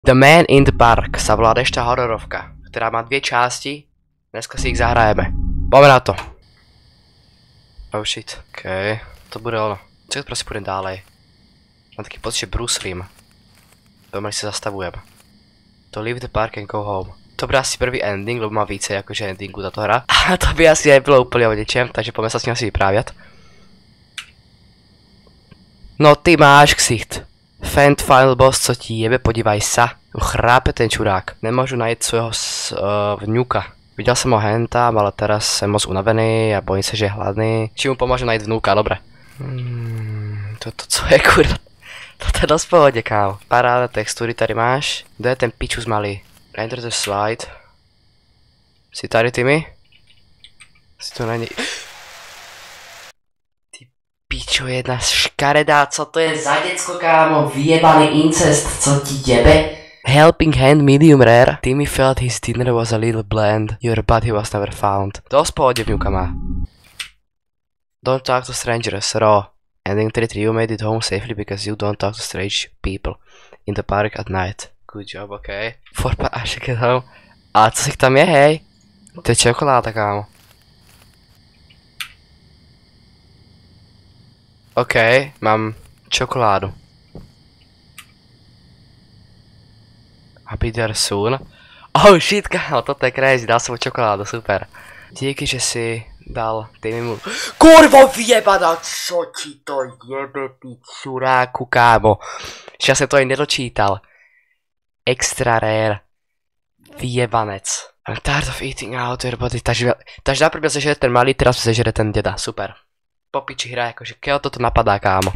The Man in the Park sa volá dnešná hororovka, ktorá má dve časti. Dneska si ich zahrajeme. Poďme na to. Oh shit. OK, to bude ono. Co proste pôjdem ďalej. Mám taký pocit, že Bruce Lee. Pomaly si zastavujem. To leave the park and go home. To bude asi prvý ending, lebo má více akože endingu táto hra. A to by asi aj bylo úplne o ničem, takže poďme sa s ním asi vypráviať. No ty máš ksicht. Fan final boss, co ti jebe, podívaj sa. Chrápe ten čurák. Nemôžu najít svojho vňuka. Viděl jsem ho hentam, ale teraz jsem moc unavený a bojím se, že je hladný. Či mu pomůžu najít vnuka, dobré. Toto co je kurva? Toto je dost pohodě, kámo. Paráda textury tady máš. Kde je ten pičus malý? Enter the slide. Jsi tady, Timmy? Jsi to není... Pičo, jedna škaredá, co to je za děcko, kámo? Vyjebaný incest, co ti jebe? Helping hand medium rare. Timmy felt his dinner was a little bland. Your body was never found. Dost pohodě vňuka má. Don't talk to strangers, raw. Ending 3, you made it home safely because you don't talk to strange people in the park at night. Good job, okay. I should get home. A co si tam je, hej? To je čokoláda, kámo. OK, mám čokoládu. I'll be there soon. Oh shit, kámo, toto je crazy, dal som mu čokoládu, super. Díky, že si dal Timmymu... Kurvo vyjebada, čo ti to jebe, ty čuráku, kámo. Ja som to aj nedočítal. Extra rare. Vyjebanec. I'm tired of eating out your body. Takže najprv zežere ten malý, teraz zežere ten deda, super. Po piči hra, akože keho toto napadá, kámo.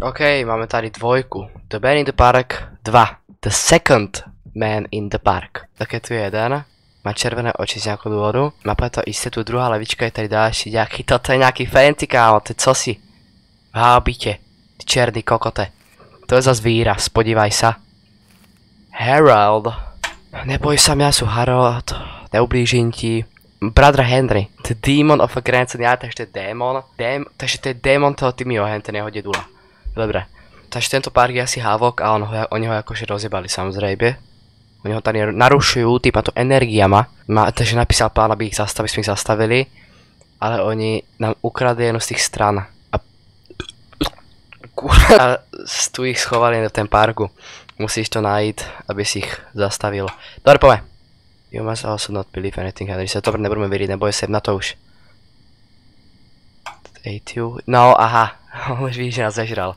OK, máme tady dvojku. The Man in the Park 2. The Second Man in the Park. Také tu je jeden. Má červené oči z nějakého důvodu. Má to isté, tu druhá levička je tady další nějaký, toto je nějaký fancy, kámo, ty co si? V hábitě. Ty černý kokote. To je zas výraz, podívaj sa. Harold. Neboj sa, ja sú Harold. Neublížim ti. Brother Henry. The Demon of a Grandson. Ja, takže to je démon. Takže to je démon toho Timmyho, ten jeho dedula. Dobre. Takže tento park je asi Havok a oni ho akože rozjebali, samozrejme. Oni ho tady narušujú, týma to energia má. Takže napísal plán, aby ich zastavili, sme ich zastavili. Ale oni nám ukradli jednu z tých stran. A tu ich schovali do ten parku. Musíš to najít, aby si ich zastavil. Dobre, poďme. You must also not believe anything, Henry. Se to nebudeme veriť, neboj se na to už. No, aha. Už víš, že nás zežral.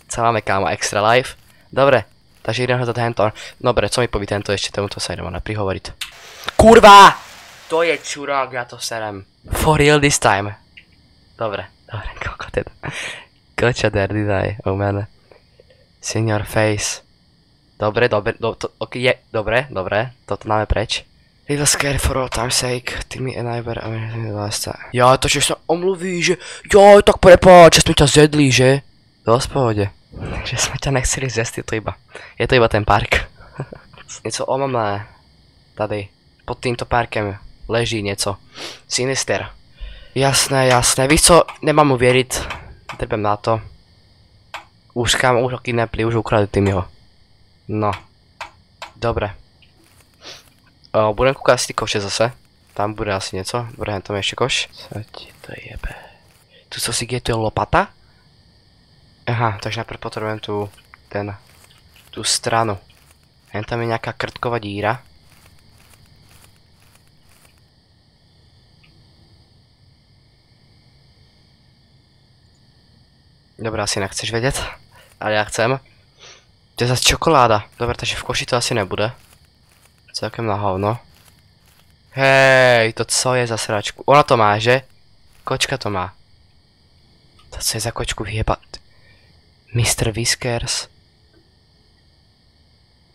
Co máme, kámo? Extra life? Dobre. Takže idem hľadať hento. Dobre, co mi poví tento ešte? Tomuto sa ideme prihovoriť. Kurva! To je čurák, ja to serem. For real this time. Dobre, koľko teda. Koča dirty die, oh man. See in your face. Dobre, toto máme preč. Little scary for all time's sake. Timmy and I were last time. Ja, to že sa omluví, že... Joj, tak prepáč, že sme ťa zjedli, že? Dosť pohode. Že sme ťa nechceli zjesť, je to iba ten park. Něco omamlé. Tady, pod týmto parkem leží něco. Sinister. Jasné. Víš co, nemám mu věřit. Drbem na to. Už kámo, už ho kidnapli, už ukradli Timmyho. No. Dobre. Budem kúkať si koše zase. Tam bude asi něco. Dobre, tam je ešte koš. Co ti to jebe? Tu co si je, to je lopata? Aha, takže najprv potrebujem tú stranu. Jen tam je nejaká krtková díra. Dobre, asi nechceš vedieť. Ale ja chcem. To je zase čokoláda. Dobre, takže v koši to asi nebude. Celkem na hovno. Hej, to co je za sračku? Ona to má, že? Kočka to má. To co je za kočku vyjebať? Mr. Whiskers.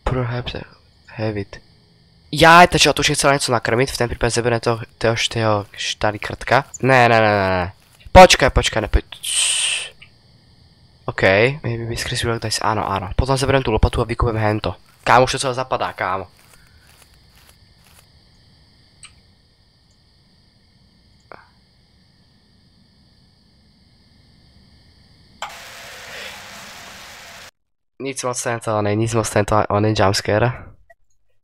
Perhaps have it. Jaj, takže on tu už je chcela něco nakrmit, v ten prípade zebere toho štály krtka. Ne. Počkaj, nepojď. OK, maybe Whiskers will like this, áno. Potom zeberem tú lopatu a vykupem hento. Kámo, už to celé zapadá, kámo. Nic moc talentovaný, nic moc talentovaný jumpscare.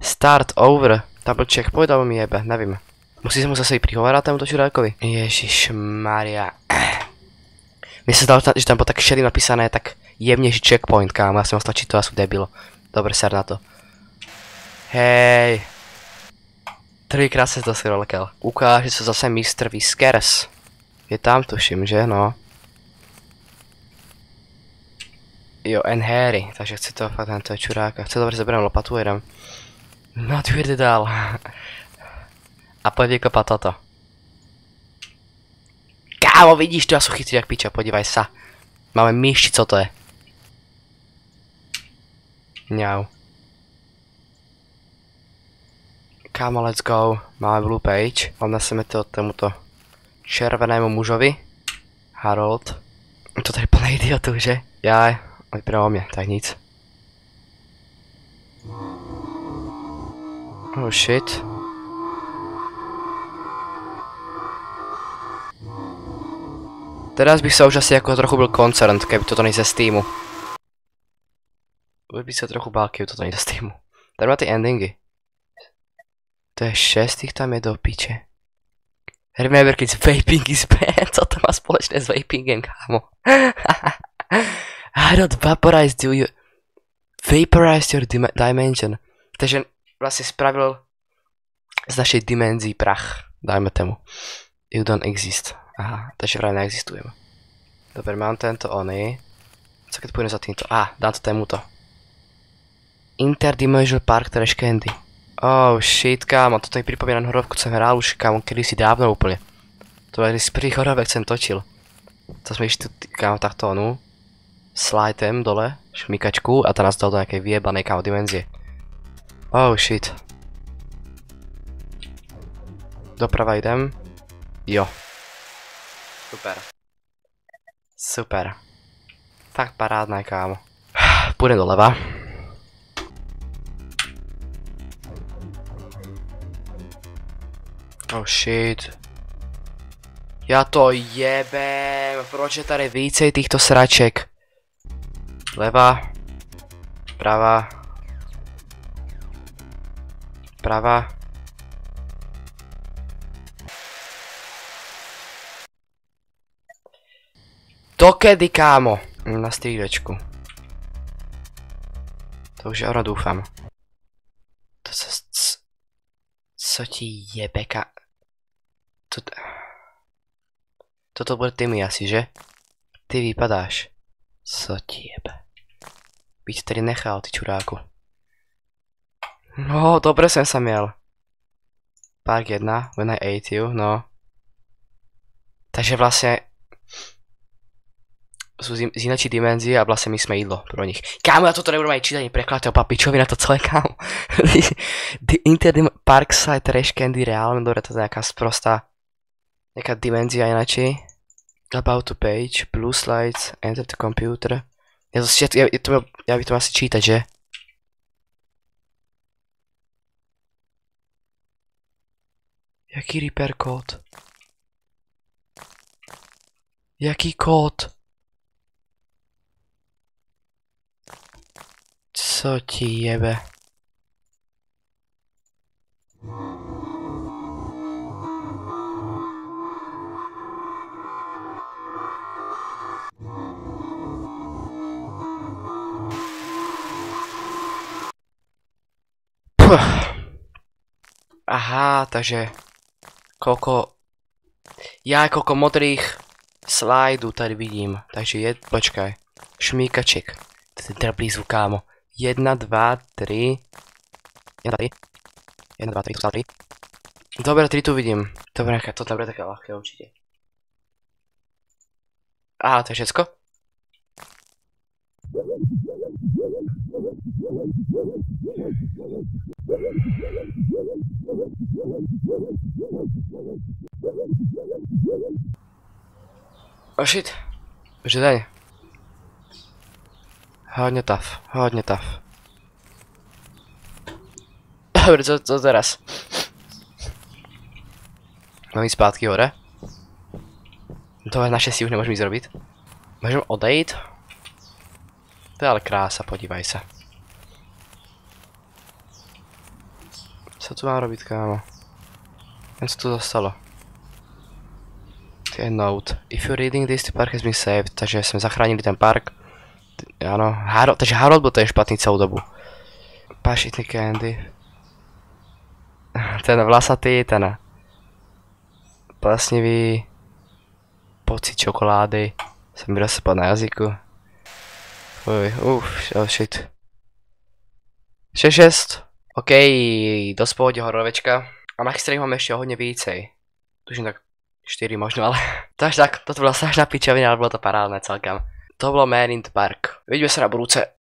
Start over. Double checkpoint, alebo mi jebe, nevím. Musí sa mu zase i prihovárať tomuto čurákovi. Ježišmaria. Mne sa zdalo, že tam bolo tak šedým napísané, tak jemnejší checkpoint, kámo. Ja som mal stačiť to a sú debilo. Dobre, ser na to. Hej. Prvýkrát sa to scrollkel. Ukáže sa zase Mr. Whiskers. Je tam, tuším, že no. Jo, and Harry, takže chci to fakt tento čuráka. Chci dobre zoberiem lopatu, jedem. No, tu jde dál. A poď vykopat toto. Kámo, vidíš to, ja sú chytrý jak piča, podívaj sa. Máme myši, co to je? Ňau. Kámo, let's go. Máme blue page. Odneseme to tomuto červenému mužovi. Harold. To tady plné idiotu, že? Jaj. Oj, pre o mne, tak nic. Oh shit. Teraz bych sa už asi ako trochu byl koncern, keby toto nie ze Steamu. Už by sa trochu bál, keby toto nie ze Steamu. Tady má ty endingy. To je 6, ich tam je do piče. Remember kids, vaping is bad. Co to má spoločné s vapingem, kámo? I don't vaporize, do you? Vaporize your dimension. Takže vlastne spravil z našej dimenzii prach. Dajme tomu. You don't exist. Aha, takže vraj neexistujem. Dobre, mám tento oný. Co keď pôjdem za týmto? Dám to témuto. Interdimensional Park Trash Candy. Oh shit, kámo, toto mi pripomína horovku, co som hral už, kámo, kedysi dávno úplne. To je z prvých horovek, som točil. To sme išli tu, kámo, takto onu. Slidem dole, šmikačku a to nás dal do nejakej vyjebanej, kámo, dimenzie. Oh shit. Doprava idem. Jo. Super. Super. Fakt parádne, kámo. Pôjdem doleva. Oh shit. Ja to jebem. Proč je tady vícej týchto sraček? Leva. Prava. Prava. Dokedy, kámo? Na střídečku. To už ono doufám. To se... Co ti jebe, Toto bude Timmy asi, že? Ty vypadáš. Co ti jebe? By ti tady nechal, ty čuráku. No, dobre som sa miel. Park 1, when I ate you, no. Takže vlastne... Sú z inačí dimenzie a vlastne my sme jedlo pro nich. Kámo, ja toto nebudem aj čítať, prekladať o papičovi na to celé, kámo. Parkside Trash Candy reálne, dobre, to je nejaká sprostá... Nejaká dimenzia inačí. About to page, blue slides, enter the computer. Ja by to asi čítať, že? Jaký repair kód? Jaký kód? Co ti jebe? Aha, takže koľko modrých slajdu tady vidím. Takže počkaj. Šmíkaček. To je drblý zvuk, kámo. 1, 2, 3. 1, 2, 3. 1, 2, 3, tu 3. Dobre, 3 tu vidím. Dobre, to tam bude také ľahké určite. Aha, to je všetko? Oh shit. Už je deň. Hodne tough, hodne tough. Dobre, co teraz? Mám ísť zpátky hore? To naše si už nemôžeme ísť robiť. Môžem odejít? To je ale krása, podívaj sa. Co tu mám robiť, kámo? Len co tu zostalo? To je note. If you're reading this, the park has been saved. Takže sme zachránili ten park. Áno, takže Harold bol ten špatný celú dobu. Pašitný candy. Ten vlasatý, ten plesnivý pocit čokolády sa mi rozsypal na jazyku. Uj, oh shit. 6-6. OK, dosť pohode horovečka. A nachystaných máme ešte o hodne vícej. Tužím tak 4 možno, ale... Takže tak, toto bola strašná pičovina, ale bolo to parádne celkem. To bolo Man in the Park. Vidíme sa na budúce.